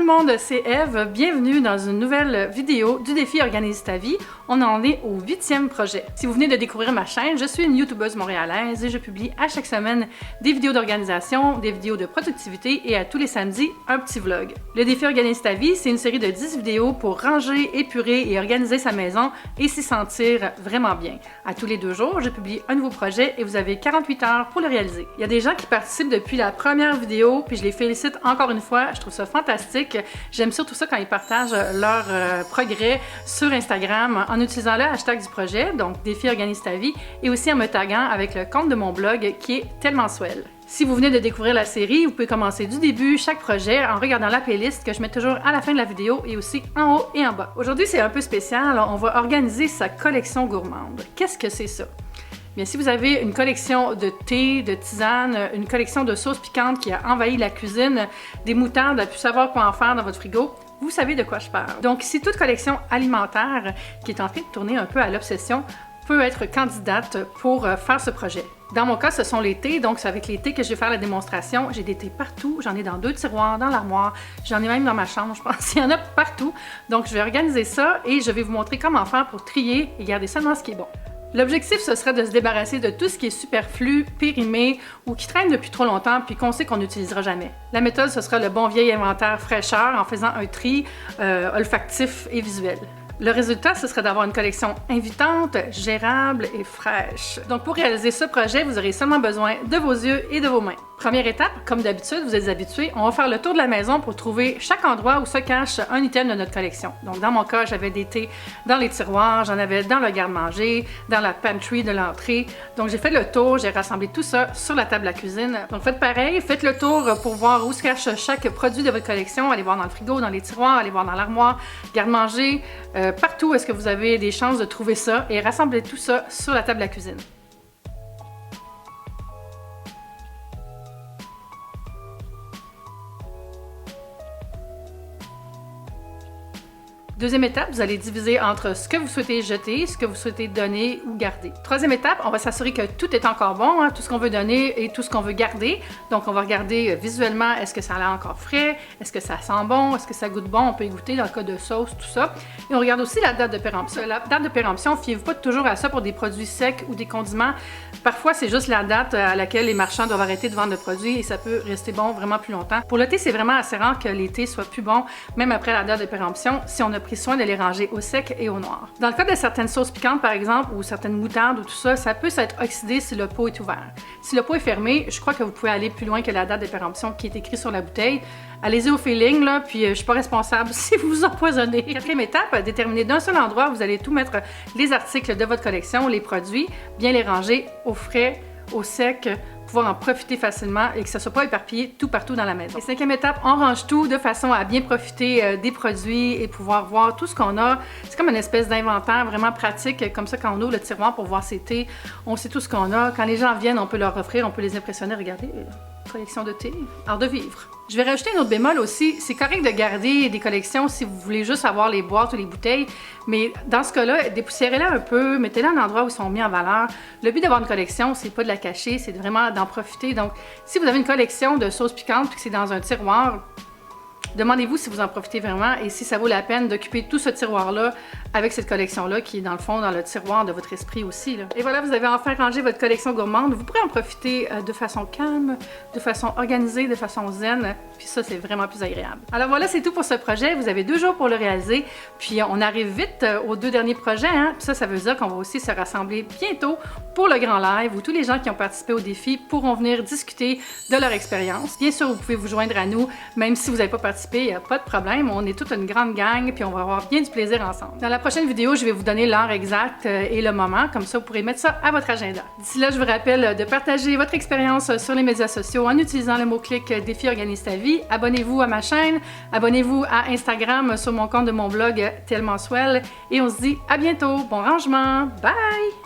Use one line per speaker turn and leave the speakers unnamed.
le monde, c'est Eve. Bienvenue dans une nouvelle vidéo du défi Organise ta vie. On en est au 8e projet. Si vous venez de découvrir ma chaîne, je suis une youtubeuse montréalaise et je publie à chaque semaine des vidéos d'organisation, des vidéos de productivité et à tous les samedis, un petit vlog. Le défi Organise ta vie, c'est une série de 10 vidéos pour ranger, épurer et organiser sa maison et s'y sentir vraiment bien. À tous les 2 jours, je publie un nouveau projet et vous avez 48 heures pour le réaliser. Il y a des gens qui participent depuis la première vidéo, puis je les félicite encore une fois. Je trouve ça fantastique. J'aime surtout ça quand ils partagent leur progrès sur Instagram en utilisant le hashtag du projet, donc défi Organise ta vie, et aussi en me taguant avec le compte de mon blog qui est tellement swell. Si vous venez de découvrir la série, vous pouvez commencer du début chaque projet en regardant la playlist que je mets toujours à la fin de la vidéo et aussi en haut et en bas. Aujourd'hui, c'est un peu spécial. On va organiser sa collection gourmande. Qu'est-ce que c'est ça? Bien, si vous avez une collection de thé, de tisane, une collection de sauces piquantes qui a envahi la cuisine, des moutardes à plus savoir quoi en faire dans votre frigo, vous savez de quoi je parle. Donc, si toute collection alimentaire qui est en train de tourner un peu à l'obsession peut être candidate pour faire ce projet. Dans mon cas, ce sont les thés, donc c'est avec les thés que je vais faire la démonstration. J'ai des thés partout, j'en ai dans 2 tiroirs, dans l'armoire, j'en ai même dans ma chambre, je pense qu'il y en a partout. Donc, je vais organiser ça et je vais vous montrer comment faire pour trier et garder seulement ce qui est bon. L'objectif, ce serait de se débarrasser de tout ce qui est superflu, périmé ou qui traîne depuis trop longtemps puis qu'on sait qu'on n'utilisera jamais. La méthode, ce sera le bon vieil inventaire fraîcheur en faisant un tri olfactif et visuel. Le résultat, ce serait d'avoir une collection invitante, gérable et fraîche. Donc pour réaliser ce projet, vous aurez seulement besoin de vos yeux et de vos mains. Première étape, comme d'habitude, vous êtes habitués, on va faire le tour de la maison pour trouver chaque endroit où se cache un item de notre collection. Donc dans mon cas, j'avais des thés dans les tiroirs, j'en avais dans le garde-manger, dans la pantry de l'entrée. Donc j'ai fait le tour, j'ai rassemblé tout ça sur la table à cuisine. Donc faites pareil, faites le tour pour voir où se cache chaque produit de votre collection. Allez voir dans le frigo, dans les tiroirs, allez voir dans l'armoire, garde-manger, partout est-ce que vous avez des chances de trouver ça et rassemblez tout ça sur la table à cuisine. Deuxième étape, vous allez diviser entre ce que vous souhaitez jeter, ce que vous souhaitez donner ou garder. Troisième étape, on va s'assurer que tout est encore bon, hein, tout ce qu'on veut donner et tout ce qu'on veut garder. Donc, on va regarder visuellement, est-ce que ça a l'air encore frais, est-ce que ça sent bon, est-ce que ça goûte bon, on peut y goûter dans le cas de sauce, tout ça. Et on regarde aussi la date de péremption. La date de péremption, fiez-vous pas toujours à ça pour des produits secs ou des condiments. Parfois, c'est juste la date à laquelle les marchands doivent arrêter de vendre le produit et ça peut rester bon vraiment plus longtemps. Pour le thé, c'est vraiment assez rare que les thés soient plus bons, même après la date de péremption, si on a pris soin de les ranger au sec et au noir. Dans le cas de certaines sauces piquantes, par exemple, ou certaines moutardes ou tout ça, ça peut s'être oxydé si le pot est ouvert. Si le pot est fermé, je crois que vous pouvez aller plus loin que la date de péremption qui est écrite sur la bouteille. Allez-y au feeling, là, puis je suis pas responsable si vous vous empoisonnez. Quatrième étape, déterminer d'un seul endroit où vous allez tout mettre les articles de votre collection, les produits, bien les ranger au frais, au sec, pouvoir en profiter facilement et que ça ne soit pas éparpillé tout partout dans la maison. Et cinquième étape, on range tout de façon à bien profiter des produits et pouvoir voir tout ce qu'on a. C'est comme une espèce d'inventaire vraiment pratique, comme ça quand on ouvre le tiroir pour voir ses thés, on sait tout ce qu'on a. Quand les gens viennent, on peut leur offrir, on peut les impressionner. Regardez, collection de thé, art de vivre. Je vais rajouter un autre bémol aussi, c'est correct de garder des collections si vous voulez juste avoir les boîtes ou les bouteilles, mais dans ce cas-là, dépoussiérez-les un peu, mettez-les en endroit où ils sont mis en valeur. Le but d'avoir une collection, c'est pas de la cacher, c'est vraiment d'en profiter. Donc, si vous avez une collection de sauces piquantes puis que c'est dans un tiroir, demandez-vous si vous en profitez vraiment et si ça vaut la peine d'occuper tout ce tiroir-là avec cette collection-là qui est dans le fond dans le tiroir de votre esprit aussi, là. Et voilà, vous avez enfin rangé votre collection gourmande. Vous pourrez en profiter de façon calme, de façon organisée, de façon zen. Puis ça, c'est vraiment plus agréable. Alors voilà, c'est tout pour ce projet. Vous avez 2 jours pour le réaliser. Puis on arrive vite aux 2 derniers projets, hein. Puis ça veut dire qu'on va aussi se rassembler bientôt pour le grand live où tous les gens qui ont participé au défi pourront venir discuter de leur expérience. Bien sûr, vous pouvez vous joindre à nous, même si vous n'avez pas participé, il n'y a pas de problème. On est toute une grande gang, puis on va avoir bien du plaisir ensemble. Dans la prochaine vidéo, je vais vous donner l'heure exacte et le moment, comme ça vous pourrez mettre ça à votre agenda. D'ici là, je vous rappelle de partager votre expérience sur les médias sociaux en utilisant le mot-clic Défi Organise ta vie. Abonnez-vous à ma chaîne, abonnez-vous à Instagram sur mon compte de mon blog Tellement Swell et on se dit à bientôt. Bon rangement, bye!